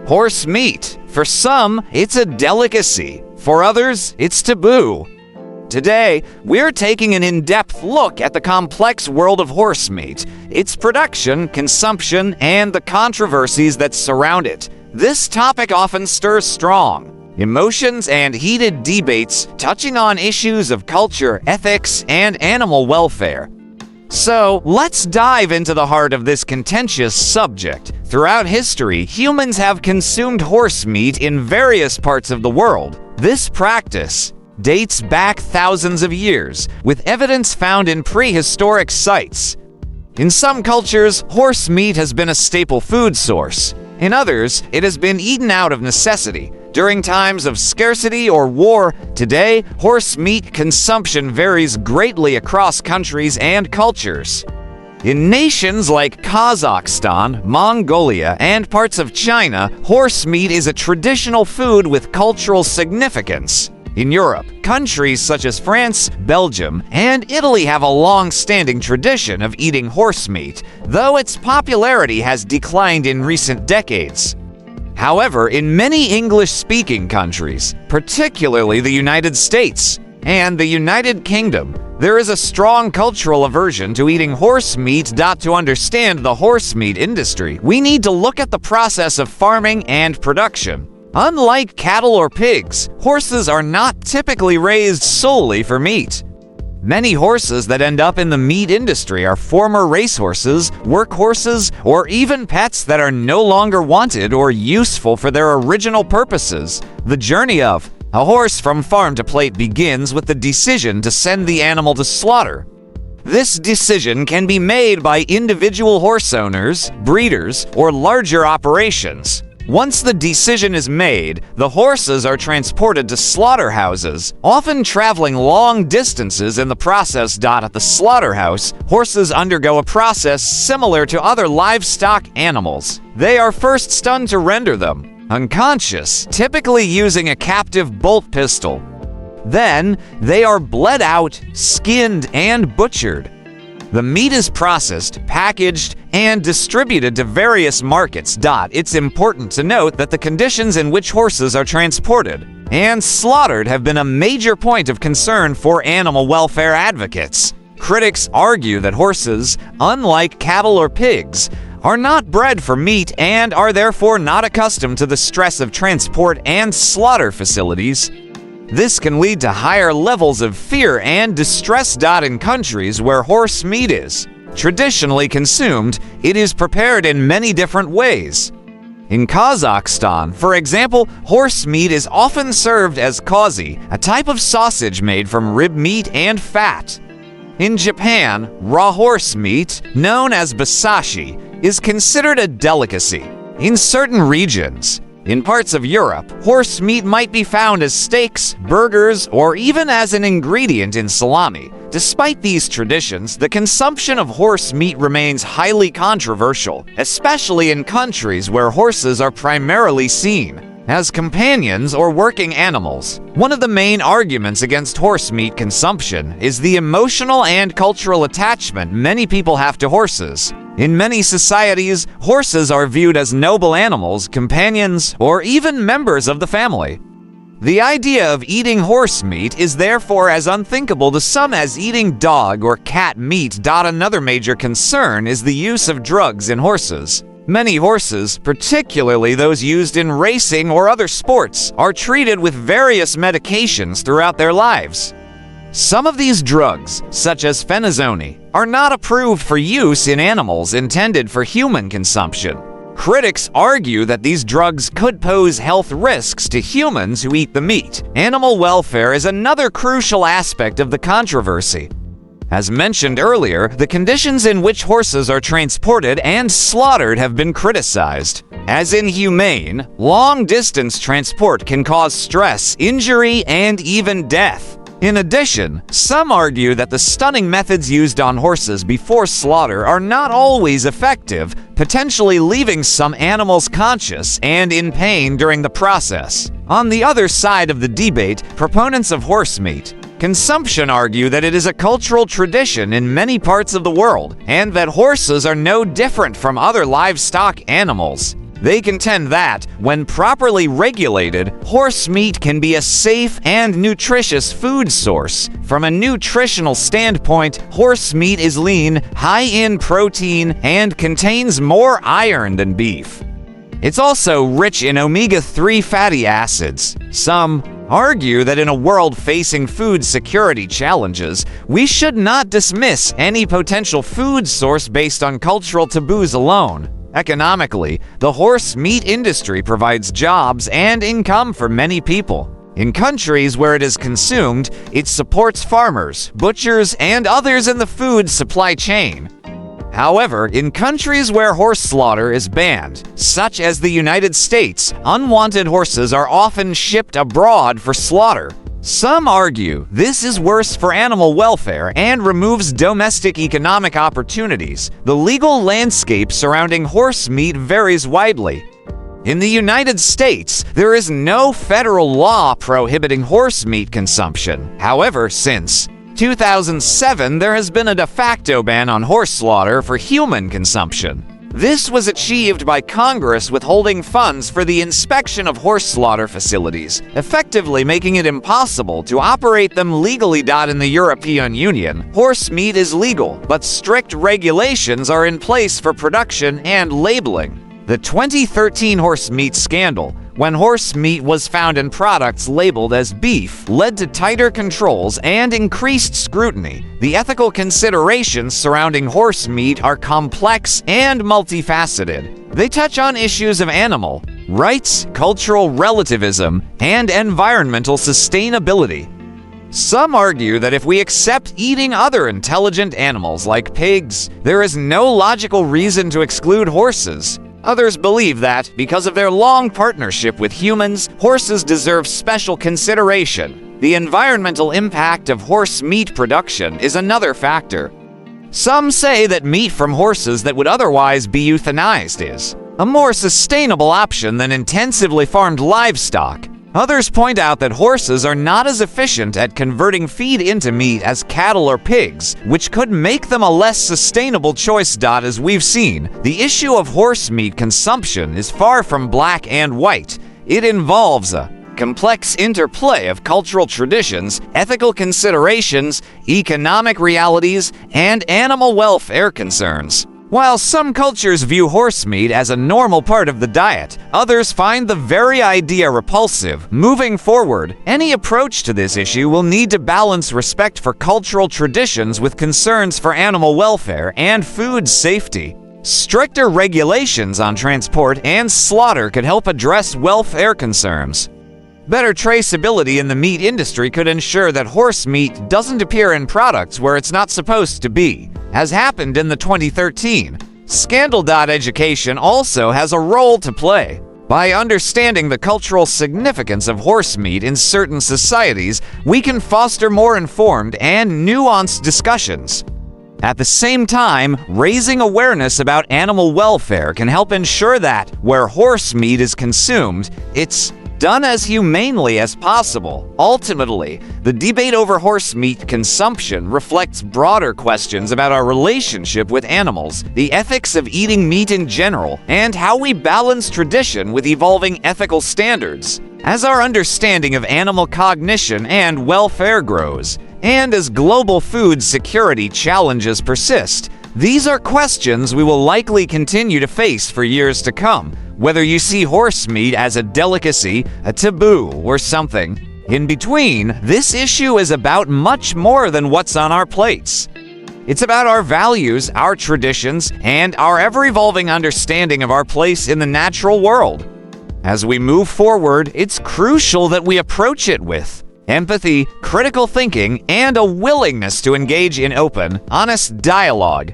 Horse meat. For some, it's a delicacy. For others, it's taboo. Today, we're taking an in-depth look at the complex world of horse meat, its production, consumption, and the controversies that surround it. This topic often stirs strong emotions and heated debates, touching on issues of culture, ethics, and animal welfare. So, let's dive into the heart of this contentious subject. Throughout history, humans have consumed horse meat in various parts of the world. This practice dates back thousands of years, with evidence found in prehistoric sites. In some cultures, horse meat has been a staple food source. In others, it has been eaten out of necessity during times of scarcity or war. Today, horse meat consumption varies greatly across countries and cultures. In nations like Kazakhstan, Mongolia, and parts of China, horse meat is a traditional food with cultural significance. In Europe, countries such as France, Belgium, and Italy have a long-standing tradition of eating horse meat, though its popularity has declined in recent decades. However, in many English-speaking countries, particularly the United States and the United Kingdom, there is a strong cultural aversion to eating horse meat. To understand the horse meat industry, we need to look at the process of farming and production. Unlike cattle or pigs, horses are not typically raised solely for meat. Many horses that end up in the meat industry are former racehorses, workhorses, or even pets that are no longer wanted or useful for their original purposes. The journey of a horse from farm to plate begins with the decision to send the animal to slaughter. This decision can be made by individual horse owners, breeders, or larger operations. Once the decision is made, the horses are transported to slaughterhouses, often traveling long distances in the process. At the slaughterhouse, horses undergo a process similar to other livestock animals. They are first stunned to render them unconscious, typically using a captive bolt pistol. Then, they are bled out, skinned, and butchered. The meat is processed, packaged, and distributed to various markets. It's important to note that the conditions in which horses are transported and slaughtered have been a major point of concern for animal welfare advocates. Critics argue that horses, unlike cattle or pigs, are not bred for meat and are therefore not accustomed to the stress of transport and slaughter facilities. This can lead to higher levels of fear and distress. In countries where horse meat is traditionally consumed, it is prepared in many different ways. In Kazakhstan, for example, horse meat is often served as kozi, a type of sausage made from rib meat and fat. In Japan, raw horse meat, known as Basashi, is considered a delicacy. In certain regions, in parts of Europe, horse meat might be found as steaks, burgers, or even as an ingredient in salami. Despite these traditions, the consumption of horse meat remains highly controversial, especially in countries where horses are primarily seen as companions or working animals. One of the main arguments against horse meat consumption is the emotional and cultural attachment many people have to horses. In many societies, horses are viewed as noble animals, companions, or even members of the family. The idea of eating horse meat is therefore as unthinkable to some as eating dog or cat meat. Another major concern is the use of drugs in horses. Many horses, particularly those used in racing or other sports, are treated with various medications throughout their lives. Some of these drugs, such as phenazone, are not approved for use in animals intended for human consumption. Critics argue that these drugs could pose health risks to humans who eat the meat. Animal welfare is another crucial aspect of the controversy. As mentioned earlier, the conditions in which horses are transported and slaughtered have been criticized. As inhumane, long-distance transport can cause stress, injury, and even death. In addition, some argue that the stunning methods used on horses before slaughter are not always effective, potentially leaving some animals conscious and in pain during the process. On the other side of the debate, proponents of horse meat consumption argue that it is a cultural tradition in many parts of the world, and that horses are no different from other livestock animals. They contend that, when properly regulated, horse meat can be a safe and nutritious food source. From a nutritional standpoint, horse meat is lean, high in protein, and contains more iron than beef. It's also rich in omega-3 fatty acids. Some argue that in a world facing food security challenges, we should not dismiss any potential food source based on cultural taboos alone. Economically, the horse meat industry provides jobs and income for many people. In countries where it is consumed, it supports farmers, butchers, and others in the food supply chain. However, in countries where horse slaughter is banned, such as the United States, unwanted horses are often shipped abroad for slaughter. Some argue this is worse for animal welfare and removes domestic economic opportunities. The legal landscape surrounding horse meat varies widely. In the United States, there is no federal law prohibiting horse meat consumption. However, since 2007, there has been a de facto ban on horse slaughter for human consumption. This was achieved by Congress withholding funds for the inspection of horse slaughter facilities, effectively making it impossible to operate them legally. In the European Union, horse meat is legal, but strict regulations are in place for production and labeling. The 2013 horse meat scandal, when horse meat was found in products labeled as beef, led to tighter controls and increased scrutiny. The ethical considerations surrounding horse meat are complex and multifaceted. They touch on issues of animal rights, cultural relativism, and environmental sustainability. Some argue that if we accept eating other intelligent animals like pigs, there is no logical reason to exclude horses. Others believe that, because of their long partnership with humans, horses deserve special consideration. The environmental impact of horse meat production is another factor. Some say that meat from horses that would otherwise be euthanized is a more sustainable option than intensively farmed livestock. Others point out that horses are not as efficient at converting feed into meat as cattle or pigs, which could make them a less sustainable choice. As we've seen, the issue of horse meat consumption is far from black and white. It involves a complex interplay of cultural traditions, ethical considerations, economic realities, and animal welfare concerns. While some cultures view horse meat as a normal part of the diet, others find the very idea repulsive. Moving forward, any approach to this issue will need to balance respect for cultural traditions with concerns for animal welfare and food safety. Stricter regulations on transport and slaughter could help address welfare concerns. Better traceability in the meat industry could ensure that horse meat doesn't appear in products where it's not supposed to be, as happened in the 2013 scandal. Education also has a role to play. By understanding the cultural significance of horse meat in certain societies, we can foster more informed and nuanced discussions. At the same time, raising awareness about animal welfare can help ensure that, where horse meat is consumed, it's done as humanely as possible. Ultimately, the debate over horse meat consumption reflects broader questions about our relationship with animals, the ethics of eating meat in general, and how we balance tradition with evolving ethical standards. As our understanding of animal cognition and welfare grows, and as global food security challenges persist, these are questions we will likely continue to face for years to come. Whether you see horse meat as a delicacy, a taboo, or something in between, this issue is about much more than what's on our plates. It's about our values, our traditions, and our ever-evolving understanding of our place in the natural world. As we move forward, it's crucial that we approach it with empathy, critical thinking, and a willingness to engage in open, honest dialogue.